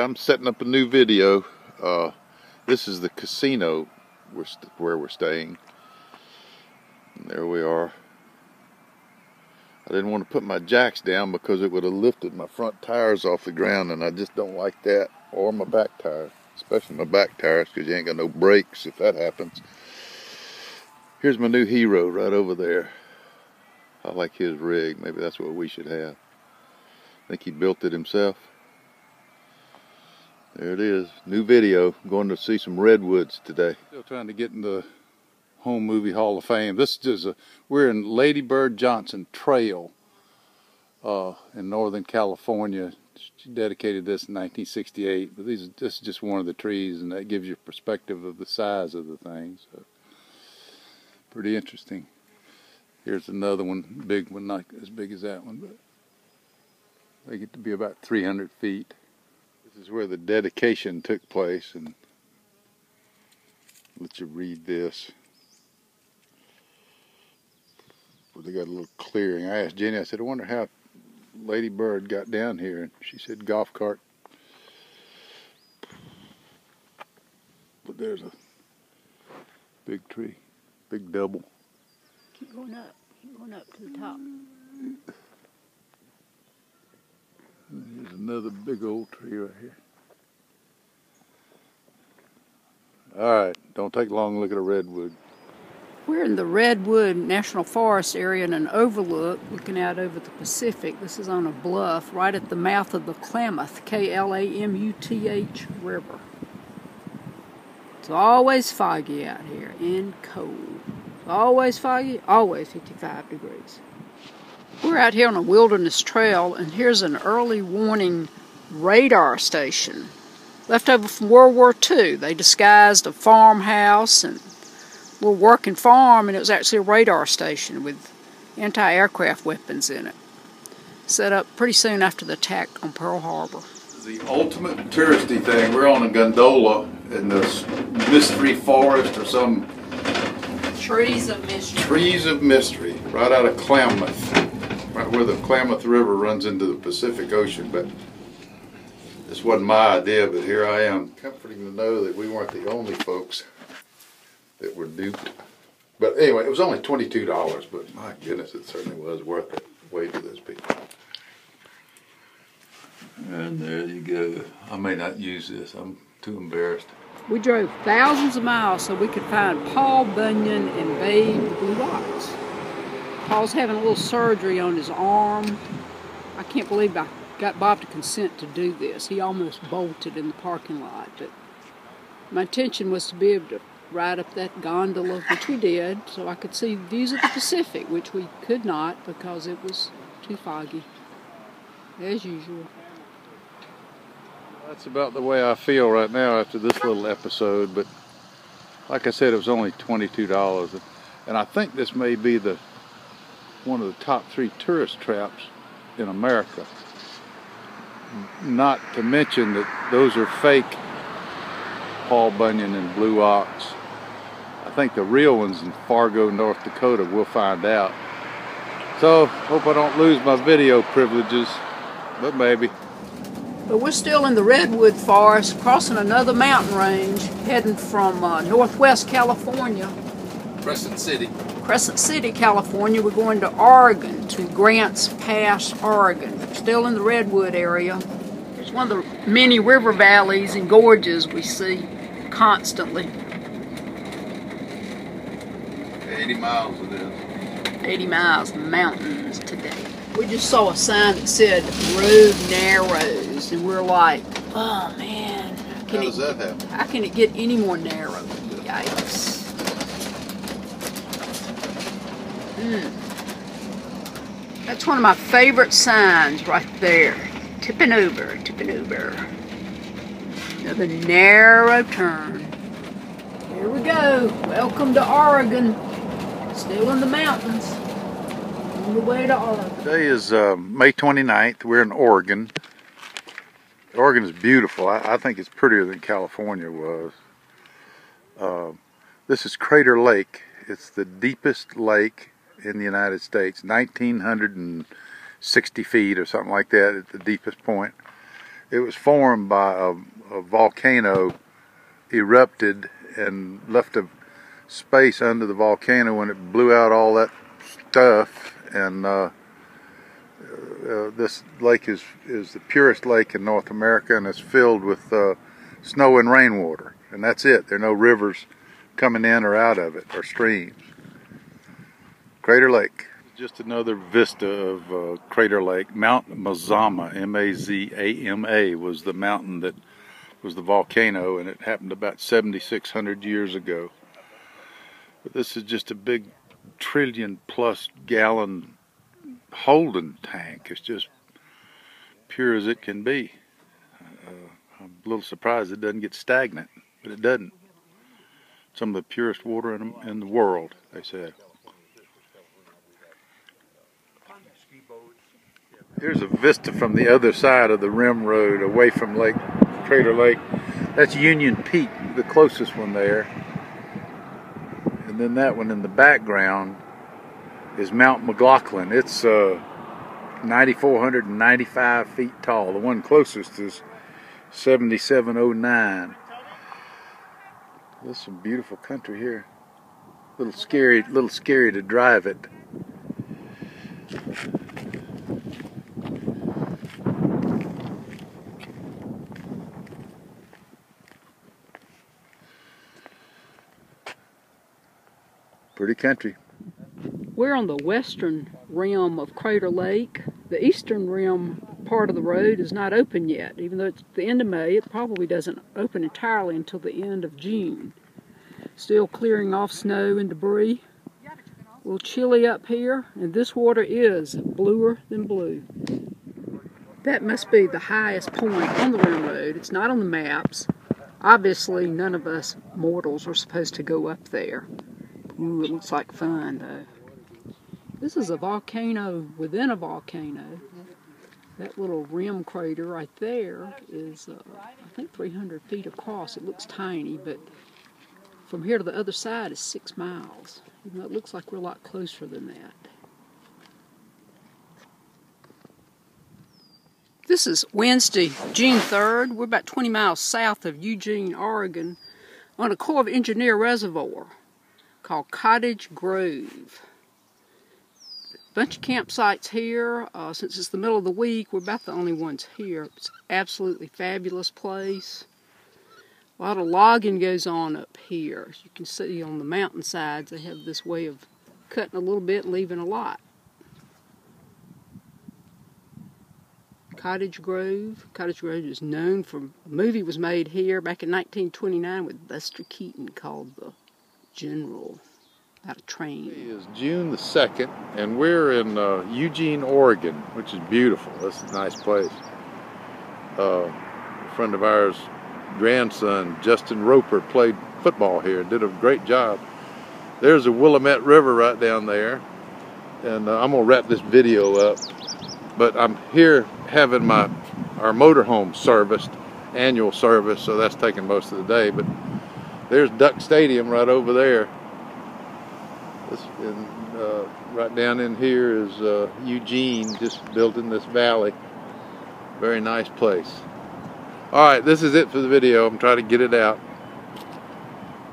I'm setting up a new video. This is the casino where we're staying. And there we are. I didn't want to put my jacks down because it would have lifted my front tires off the ground, and I just don't like that, or my back tire, especially my back tires, because you ain't got no brakes if that happens. Here's my new hero right over there. I like his rig. Maybe that's what we should have. I think he built it himself. There it is, new video. I'm going to see some redwoods today. Still trying to get in the Home Movie Hall of Fame. This is we're in Lady Bird Johnson Trail in Northern California. She dedicated this in 1968. But this is just one of the trees, and that gives you a perspective of the size of the thing. So pretty interesting. Here's another one, big one, not as big as that one, but they get to be about 300 feet. This is where the dedication took place, and let you read this. Well, they got a little clearing. I asked Jenny, I said, I wonder how Lady Bird got down here, and she said golf cart. But there's a big tree, big double. Keep going up to the top. Here's another big old tree right here. Alright, don't take long to look at a redwood. We're in the Redwood National Forest area in an overlook looking out over the Pacific. This is on a bluff right at the mouth of the Klamath, K-L-A-M-U-T-H River. It's always foggy out here and cold. Always foggy, always 55 degrees. We're out here on a wilderness trail, and here's an early warning radar station left over from World War II. They disguised a farmhouse and a little working farm, and it was actually a radar station with anti-aircraft weapons in it. Set up pretty soon after the attack on Pearl Harbor. The ultimate touristy thing, we're on a gondola in this mystery forest or some... Trees of mystery. Trees of mystery, right out of Klamath. Right where the Klamath River runs into the Pacific Ocean, but this wasn't my idea, but here I am. Comforting to know that we weren't the only folks that were duped. But anyway, it was only $22, but my goodness, it certainly was worth it. Way to those people. And there you go. I may not use this. I'm too embarrassed. We drove thousands of miles so we could find Paul Bunyan and bathe the Blue Rocks. Paul's having a little surgery on his arm. I can't believe I got Bob to consent to do this. He almost bolted in the parking lot. But my intention was to be able to ride up that gondola, which we did, so I could see views of the Pacific, which we could not because it was too foggy, as usual. That's about the way I feel right now after this little episode, but like I said, it was only $22, and I think this may be one of the top 3 tourist traps in America. Not to mention that those are fake Paul Bunyan and Blue Ox. I think the real ones in Fargo, North Dakota, we'll find out. So, hope I don't lose my video privileges, but maybe. But we're still in the Redwood Forest, crossing another mountain range, heading from northwest California. Crescent City, California. We're going to Oregon, to Grants Pass, Oregon. Still in the Redwood area. It's one of the many river valleys and gorges we see constantly. 80 miles it is. 80 miles of mountains today. We just saw a sign that said road narrows, and we're like, oh man, how does that happen? How can it get any more narrow? Yikes. That's one of my favorite signs right there. Tipping over, tipping over. Another narrow turn. Here we go. Welcome to Oregon. Still in the mountains. On the way to Oregon. Today is May 29th. We're in Oregon. Oregon is beautiful. I think it's prettier than California was. This is Crater Lake. It's the deepest lake in the United States, 1,960 feet or something like that at the deepest point. It was formed by a volcano erupted and left a space under the volcano when it blew out all that stuff, and this lake is the purest lake in North America, and it's filled with snow and rainwater, and that's it. There are no rivers coming in or out of it, or streams. Crater Lake. Just another vista of Crater Lake. Mount Mazama, M-A-Z-A-M-A, was the mountain that was the volcano, and it happened about 7,600 years ago. But this is just a big trillion-plus gallon holding tank. It's just pure as it can be. I'm a little surprised it doesn't get stagnant, but it doesn't. Some of the purest water in the world, they said. Here's a vista from the other side of the rim road, away from Crater Lake. That's Union Peak, the closest one there. And then that one in the background is Mount McLaughlin. It's 9,495 feet tall. The one closest is 7,709. There's some beautiful country here. A little scary to drive it. Pretty country. We're on the western rim of Crater Lake. The eastern rim part of the road is not open yet. Even though it's the end of May, it probably doesn't open entirely until the end of June. Still clearing off snow and debris. A little chilly up here, and this water is bluer than blue. That must be the highest point on the rim road. It's not on the maps. Obviously, none of us mortals are supposed to go up there. Ooh, it looks like fun, though. This is a volcano within a volcano. That little rim crater right there is, I think, 300 feet across. It looks tiny, but from here to the other side is 6 miles. Even though it looks like we're a lot closer than that. This is Wednesday, June 3rd. We're about 20 miles south of Eugene, Oregon, on a Corps of Engineer reservoir called Cottage Grove. Bunch of campsites here. Since it's the middle of the week, we're about the only ones here. It's an absolutely fabulous place. A lot of logging goes on up here. As you can see on the mountainsides, they have this way of cutting a little bit and leaving a lot. Cottage Grove. Cottage Grove is known for, a movie was made here back in 1929 with Buster Keaton called The General, about a train. It is June the 2nd, and we're in Eugene, Oregon, which is beautiful. This is a nice place. A friend of ours, grandson, Justin Roper, played football here, did a great job. There's a Willamette River right down there, and I'm going to wrap this video up. But I'm here having our motorhome serviced, annual service, so that's taking most of the day. But there's Duck Stadium right over there. Right down in here is Eugene, just built in this valley. Very nice place. All right, this is it for the video. I'm trying to get it out.